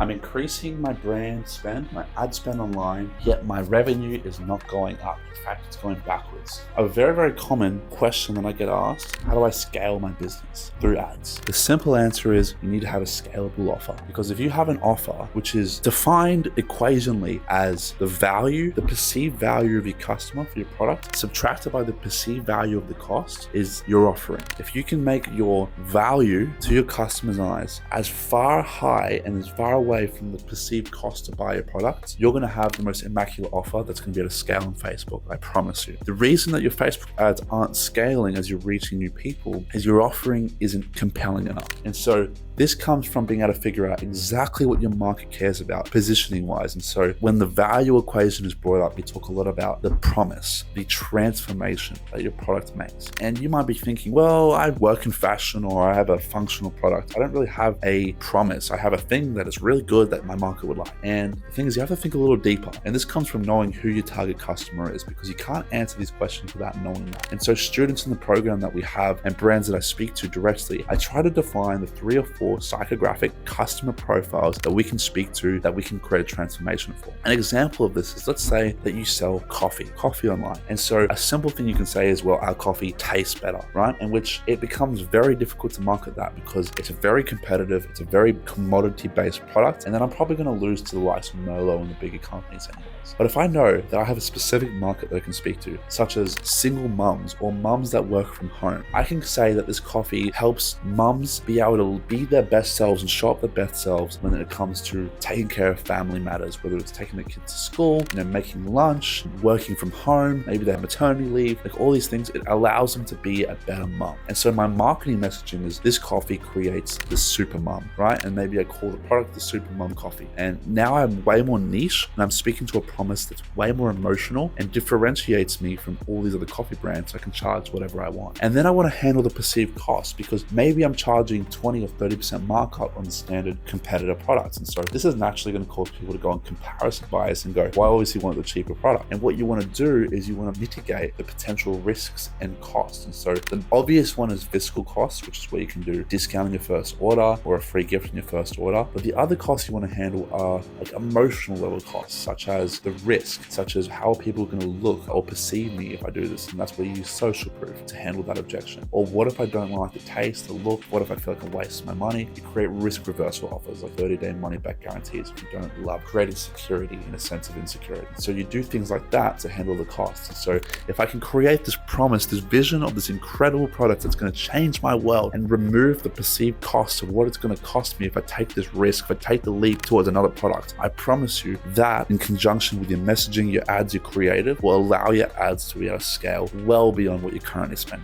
I'm increasing my brand spend, my ad spend online, yet my revenue is not going up. In fact, it's going backwards. A very, very common question that I get asked: how do I scale my business through ads? The simple answer is you need to have a scalable offer. Because if you have an offer which is defined equationally as the value, the perceived value of your customer for your product, subtracted by the perceived value of the cost, is your offering. If you can make your value to your customers' eyes as far high and as far away from the perceived cost to buy your product, you're going to have the most immaculate offer that's going to be able to scale on Facebook. I promise you. The reason that your Facebook ads aren't scaling as you're reaching new people is your offering isn't compelling enough. And so this comes from being able to figure out exactly what your market cares about, positioning wise. And so when the value equation is brought up, we talk a lot about the promise, the transformation that your product makes. And you might be thinking, well, I work in fashion or I have a functional product. I don't really have a promise. I have a thing that is really good that my market would like. And the thing is, you have to think a little deeper. And this comes from knowing who your target customer is, because you can't answer these questions without knowing that. And so students in the program that we have and brands that I speak to directly, I try to define the 3 or 4 psychographic customer profiles that we can speak to, that we can create a transformation for. An example of this is, let's say that you sell coffee online. And so a simple thing you can say is, well, our coffee tastes better, right? In which it becomes very difficult to market that because it's very competitive, it's a very commodity-based product, and then I'm probably going to lose to the likes of Merlot and the bigger companies anyways. But if I know that I have a specific market that I can speak to, such as single mums or mums that work from home, I can say that this coffee helps mums be able to be their best selves and show up their best selves when it comes to taking care of family matters, whether it's taking the kids to school, making lunch, working from home, maybe they have maternity leave, like all these things. It allows them to be a better mum. And so my marketing messaging is, this coffee creates the super mum, right? And maybe I call the product the super mum coffee. And now I'm way more niche and I'm speaking to a promise that's way more emotional and differentiates me from all these other coffee brands, so I can charge whatever I want. And then I want to handle the perceived cost, because maybe I'm charging 20 or 30% markup on the standard competitor products. And so this is naturally going to cause people to go on comparison bias and go, well, I obviously want the cheaper product. And what you want to do is you want to mitigate the potential risks and costs. And so the obvious one is fiscal costs, which is where you can do discounting your first order or a free gift in your first order. But the other costs you want to handle are like emotional level costs, such as the risk, such as how are people going to look or perceive me if I do this. And that's where you use social proof to handle that objection. Or what if I don't like the taste, the look? What if I feel like I'm wasting my money? You create risk reversal offers like 30-day money back guarantees if you don't love creating security in a sense of insecurity. So you do things like that to handle the costs. And so if I can create this promise, this vision of this incredible product that's going to change my world and remove the perceived costs of what it's going to cost me if I take this risk, if I take the leap towards another product, I promise you that in conjunction with your messaging, your ads, your creative, will allow your ads to be able to scale well beyond what you're currently spending.